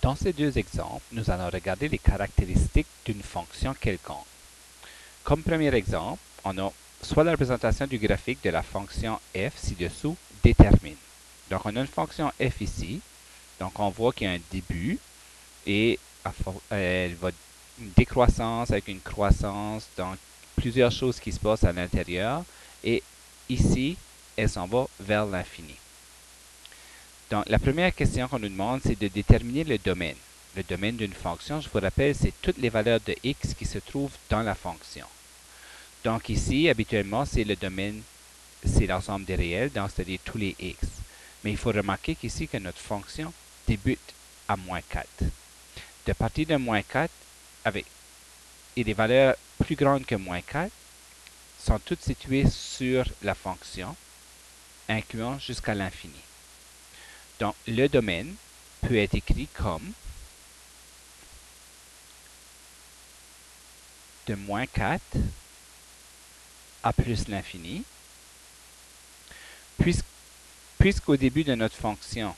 Dans ces deux exemples, nous allons regarder les caractéristiques d'une fonction quelconque. Comme premier exemple, on a soit la représentation du graphique de la fonction f ci-dessous détermine. Donc, on a une fonction f ici. Donc, on voit qu'il y a un début et elle va une décroissance avec une croissance. Donc, plusieurs choses qui se passent à l'intérieur. Et ici, elle s'en va vers l'infini. Donc, la première question qu'on nous demande, c'est de déterminer le domaine. Le domaine d'une fonction, je vous rappelle, c'est toutes les valeurs de x qui se trouvent dans la fonction. Donc ici, habituellement, c'est le domaine, c'est l'ensemble des réels, donc c'est-à-dire tous les x. Mais il faut remarquer qu'ici, que notre fonction débute à moins 4. De partir de moins 4, et des valeurs plus grandes que moins 4 sont toutes situées sur la fonction, incluant jusqu'à l'infini. Donc, le domaine peut être écrit comme de moins 4 à plus l'infini, puisqu'au début de notre fonction,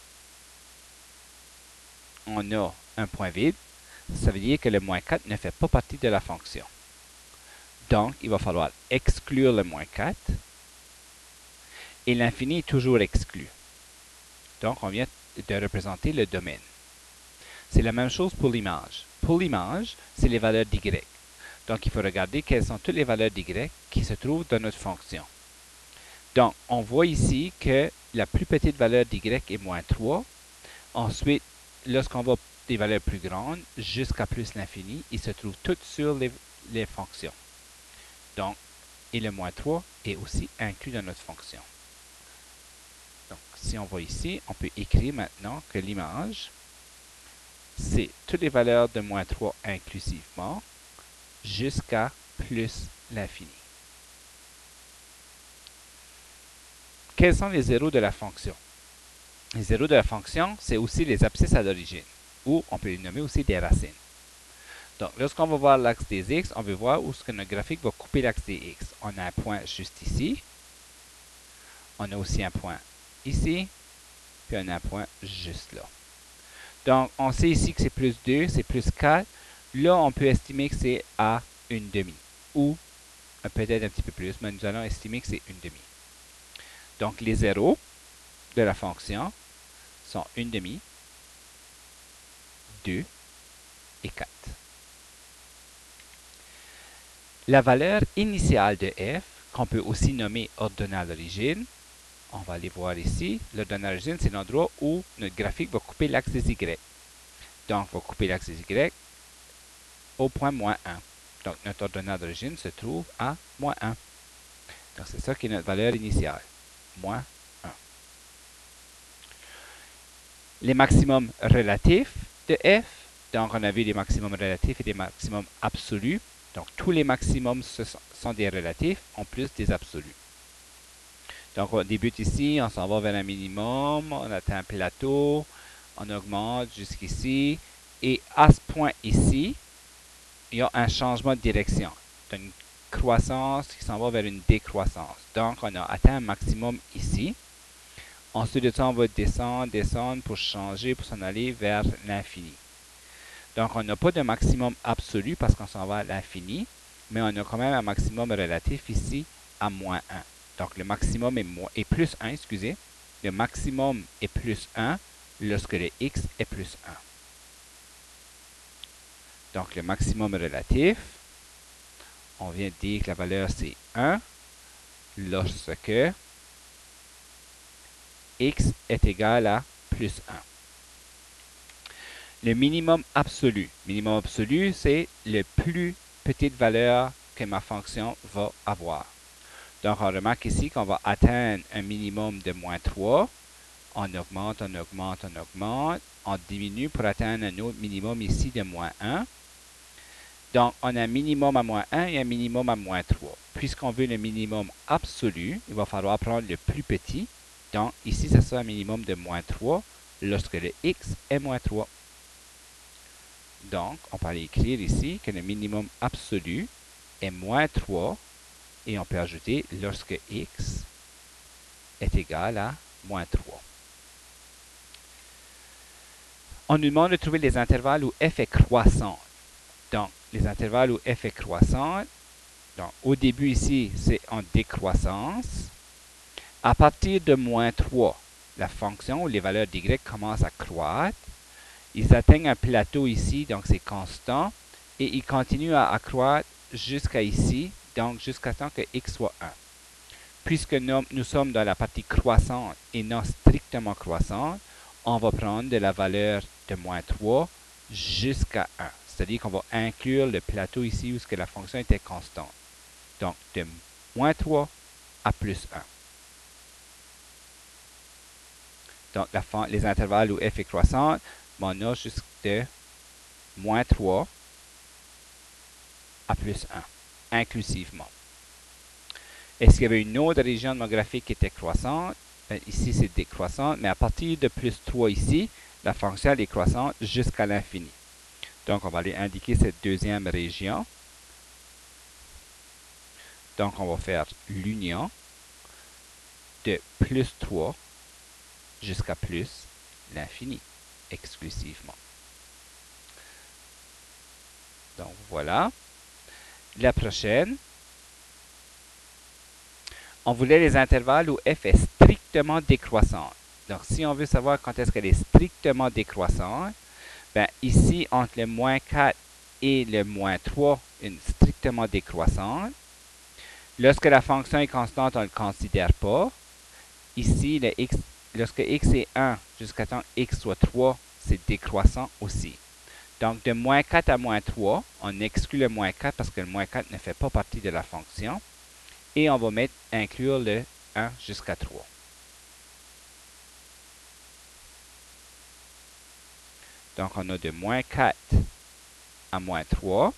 on a un point vide, ça veut dire que le moins 4 ne fait pas partie de la fonction. Donc, il va falloir exclure le moins 4, et l'infini est toujours exclu. Donc, on vient de représenter le domaine. C'est la même chose pour l'image. Pour l'image, c'est les valeurs d'y. Donc, il faut regarder quelles sont toutes les valeurs d'y qui se trouvent dans notre fonction. Donc, on voit ici que la plus petite valeur d'y est moins 3. Ensuite, lorsqu'on va des valeurs plus grandes, jusqu'à plus l'infini, ils se trouvent toutes sur les fonctions. Donc, et le moins 3 est aussi inclus dans notre fonction. Donc, si on va ici, on peut écrire maintenant que l'image, c'est toutes les valeurs de moins 3 inclusivement, jusqu'à plus l'infini. Quels sont les zéros de la fonction? Les zéros de la fonction, c'est aussi les abscisses à l'origine, ou on peut les nommer aussi des racines. Donc, lorsqu'on va voir l'axe des x, on veut voir où est-ce que notre graphique va couper l'axe des x. On a un point juste ici. On a aussi un point ici. Puis on a un point juste là. Donc, on sait ici que c'est plus 2, c'est plus 4. Là, on peut estimer que c'est à une demi. Ou peut-être un petit peu plus, mais nous allons estimer que c'est une demi. Donc, les zéros de la fonction sont une demi, 2 et 4. La valeur initiale de f, qu'on peut aussi nommer ordonnée à l'origine, on va aller voir ici. L'ordonnée à l'origine, c'est l'endroit où notre graphique va couper l'axe des y. Donc, on va couper l'axe des y au point moins 1. Donc, notre ordonnée d'origine se trouve à moins 1. Donc, c'est ça qui est notre valeur initiale, moins 1. Les maximums relatifs de f, donc on a vu des maximums relatifs et des maximums absolus. Donc, tous les maximums sont des relatifs en plus des absolus. Donc, on débute ici, on s'en va vers un minimum, on atteint un plateau, on augmente jusqu'ici. Et à ce point ici, il y a un changement de direction. Donc, une croissance qui s'en va vers une décroissance. Donc, on a atteint un maximum ici. Ensuite de ça, on va descendre, descendre pour changer, pour s'en aller vers l'infini. Donc, on n'a pas de maximum absolu parce qu'on s'en va à l'infini, mais on a quand même un maximum relatif ici à moins 1. Donc, le maximum est plus 1, excusez. Le maximum est plus 1 lorsque le x est plus 1. Donc, le maximum relatif, on vient de dire que la valeur c'est 1 lorsque x est égal à plus 1. Le minimum absolu. Minimum absolu, c'est la plus petite valeur que ma fonction va avoir. Donc, on remarque ici qu'on va atteindre un minimum de moins 3. On augmente, on augmente, on augmente. On diminue pour atteindre un autre minimum ici de moins 1. Donc, on a un minimum à moins 1 et un minimum à moins 3. Puisqu'on veut le minimum absolu, il va falloir prendre le plus petit. Donc, ici, ça sera un minimum de moins 3 lorsque le x est moins 3. Donc, on peut aller écrire ici que le minimum absolu est moins 3 et on peut ajouter lorsque x est égal à moins 3. On nous demande de trouver les intervalles où f est croissante. Donc, les intervalles où f est croissante, donc au début ici, c'est en décroissance. À partir de moins 3, la fonction ou les valeurs d'y commencent à croître. Ils atteignent un plateau ici, donc c'est constant, et ils continuent à accroître jusqu'à ici, donc jusqu'à temps que x soit 1. Puisque nous sommes dans la partie croissante et non strictement croissante, on va prendre de la valeur de moins 3 jusqu'à 1. C'est-à-dire qu'on va inclure le plateau ici où la fonction était constante. Donc, de moins 3 à plus 1. Donc, les intervalles où f est croissante, on a jusqu'à de moins 3 à plus 1, inclusivement. Est-ce qu'il y avait une autre région de mon graphique qui était croissante? Ici, c'est décroissante, mais à partir de plus 3 ici, la fonction est croissante jusqu'à l'infini. Donc, on va aller indiquer cette deuxième région. Donc, on va faire l'union de plus 3 jusqu'à plus l'infini, exclusivement. Donc, voilà. La prochaine, on voulait les intervalles où f est strictement décroissante. Donc, si on veut savoir quand est-ce qu'elle est strictement décroissante, ben, ici, entre le moins 4 et le moins 3, une strictement décroissante. Lorsque la fonction est constante, on ne le considère pas. Ici, lorsque x est 1 jusqu'à temps x soit 3, c'est décroissant aussi. Donc, de moins 4 à moins 3, on exclut le moins 4 parce que le moins 4 ne fait pas partie de la fonction. Et on va inclure le 1 jusqu'à 3. Donc, on a de moins 4 à moins 3.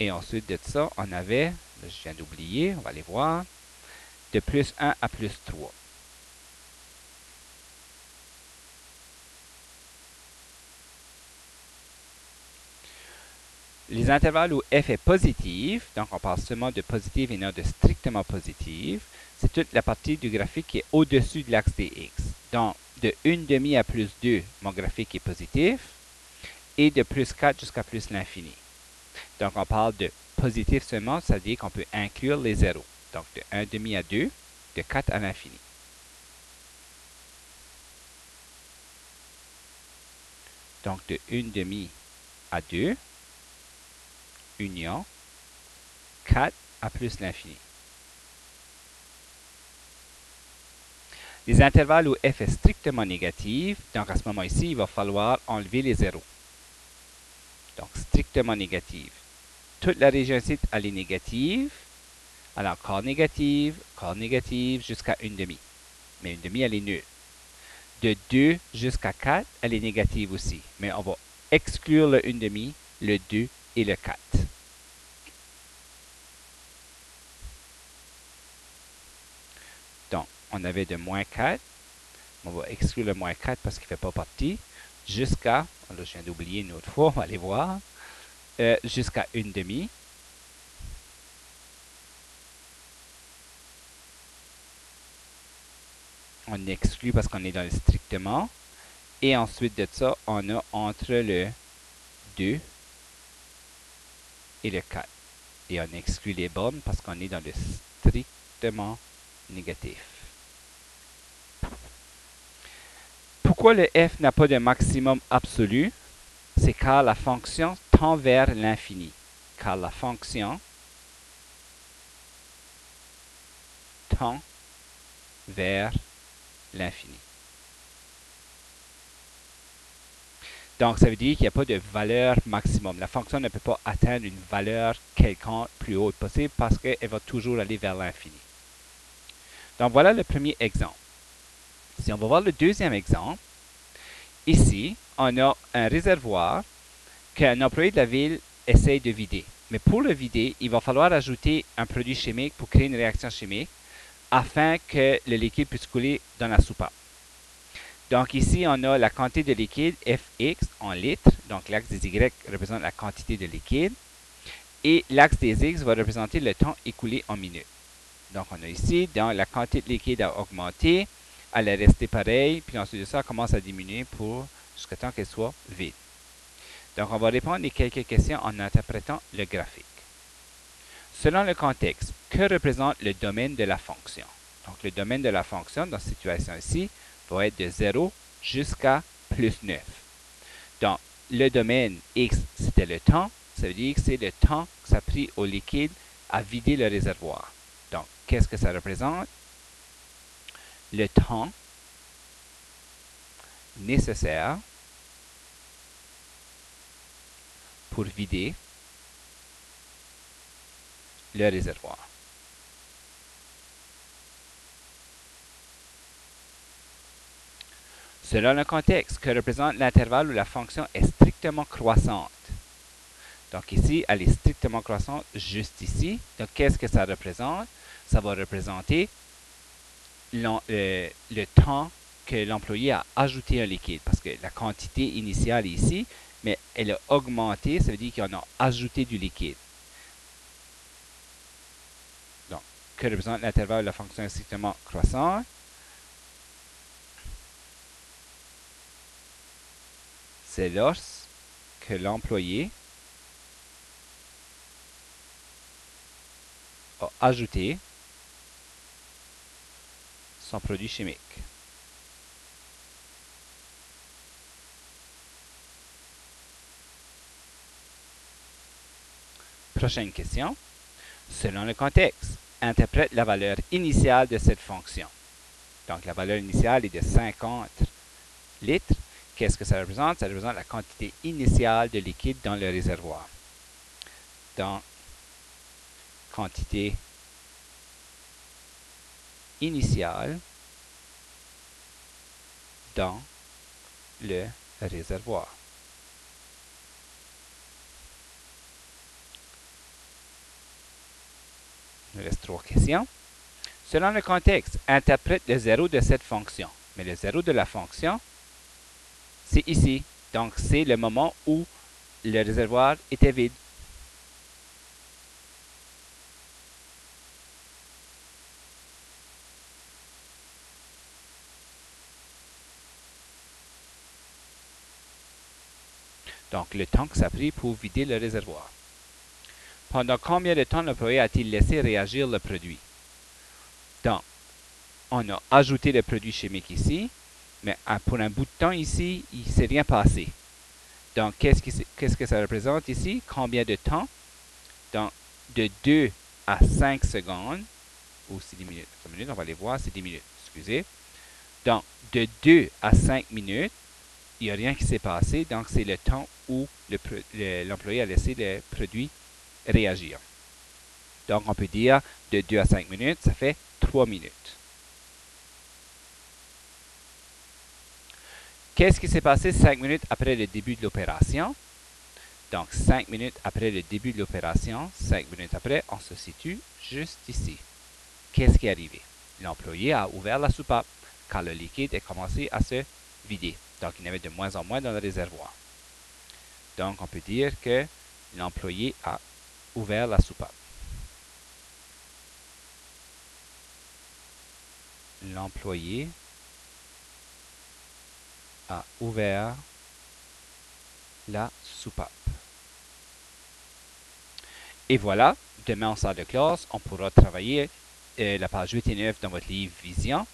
Et ensuite de ça, on avait, là, je viens d'oublier, on va aller voir, de plus 1 à plus 3. Les intervalles où f est positif, donc on parle seulement de positif et non de strictement positif, c'est toute la partie du graphique qui est au-dessus de l'axe des x. Donc, de 1/2 à plus 2, mon graphique est positif, et de plus 4 jusqu'à plus l'infini. Donc, on parle de positif seulement, c'est-à-dire qu'on peut inclure les zéros. Donc, de 1/2 à 2, de 4 à l'infini. Donc, de 1/2 à 2, union, 4 à plus l'infini. Les intervalles où f est strictement négatif, donc à ce moment ici, il va falloir enlever les zéros. Donc, strictement négatif. Toute la région ici, elle est négative. Alors, corps négative, jusqu'à 1/2. Mais 1/2, elle est nulle. De 2 jusqu'à 4, elle est négative aussi. Mais on va exclure le 1/2, le 2 et le 4. Donc, on avait de moins 4. On va exclure le moins 4 parce qu'il ne fait pas partie. Jusqu'à, là je viens d'oublier une autre fois, on va aller voir. Jusqu'à 1/2. On exclut parce qu'on est dans le strictement. Et ensuite de ça, on a entre le 2 et le 4. Et on exclut les bornes parce qu'on est dans le strictement négatif. Pourquoi le f n'a pas de maximum absolu? C'est car la fonction tend vers l'infini. Car la fonction tend vers l'infini. Donc, ça veut dire qu'il n'y a pas de valeur maximum. La fonction ne peut pas atteindre une valeur quelconque plus haute possible parce qu'elle va toujours aller vers l'infini. Donc, voilà le premier exemple. Si on va voir le deuxième exemple, ici, on a un réservoir qu'un employé de la ville essaye de vider. Mais pour le vider, il va falloir ajouter un produit chimique pour créer une réaction chimique afin que le liquide puisse couler dans la soupape. Donc ici, on a la quantité de liquide Fx en litres. Donc l'axe des Y représente la quantité de liquide. Et l'axe des X va représenter le temps écoulé en minutes. Donc on a ici, dans la quantité de liquide a augmenté. allait rester pareille, puis ensuite de ça, elle commence à diminuer jusqu'à temps qu'elle soit vide. Donc, on va répondre à quelques questions en interprétant le graphique. Selon le contexte, que représente le domaine de la fonction? Donc, le domaine de la fonction, dans cette situation ici, va être de 0 jusqu'à plus 9. Donc, le domaine X, c'était le temps. Ça veut dire que c'est le temps que ça a pris au liquide à vider le réservoir. Donc, qu'est-ce que ça représente? Le temps nécessaire pour vider le réservoir. Selon le contexte, que représente l'intervalle où la fonction est strictement croissante? Donc ici, elle est strictement croissante juste ici. Donc qu'est-ce que ça représente? Ça va représenter le temps que l'employé a ajouté un liquide. Parce que la quantité initiale est ici, mais elle a augmenté, ça veut dire qu'on a ajouté du liquide. Donc, que représente l'intervalle où la fonction est strictement croissante? C'est lorsque l'employé a ajouté son produit chimique. Prochaine question. Selon le contexte, interprète la valeur initiale de cette fonction. Donc, la valeur initiale est de 50 litres. Qu'est-ce que ça représente? Ça représente la quantité initiale de liquide dans le réservoir. Dans quantité initiale dans le réservoir. Il nous reste 3 questions. Selon le contexte, interprète le 0 de cette fonction. Mais le 0 de la fonction, c'est ici. Donc, c'est le moment où le réservoir était vide. Donc, le temps que ça a pris pour vider le réservoir. Pendant combien de temps l'employé a-t-il laissé réagir le produit? Donc, on a ajouté le produit chimique ici, mais pour un bout de temps ici, il ne s'est rien passé. Donc, qu'est-ce que ça représente ici? Combien de temps? Donc, de 2 à 5 secondes, ou c'est 10 minutes. 5 minutes, on va les voir, c'est 10 minutes, excusez. Donc, de 2 à 5 minutes, il n'y a rien qui s'est passé, donc c'est le temps où l'employé a laissé le produit réagir. Donc, on peut dire de 2 à 5 minutes, ça fait 3 minutes. Qu'est-ce qui s'est passé 5 minutes après le début de l'opération? Donc, 5 minutes après le début de l'opération, 5 minutes après, on se situe juste ici. Qu'est-ce qui est arrivé? L'employé a ouvert la soupape car le liquide a commencé à se vider. Donc, il y en avait de moins en moins dans le réservoir. Donc, on peut dire que l'employé a ouvert la soupape. L'employé a ouvert la soupape. Et voilà, demain en salle de classe, on pourra travailler la page 8 et 9 dans votre livre Vision.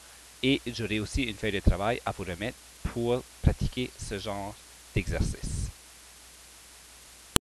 Et j'aurai aussi une feuille de travail à vous remettre pour pratiquer ce genre d'exercice.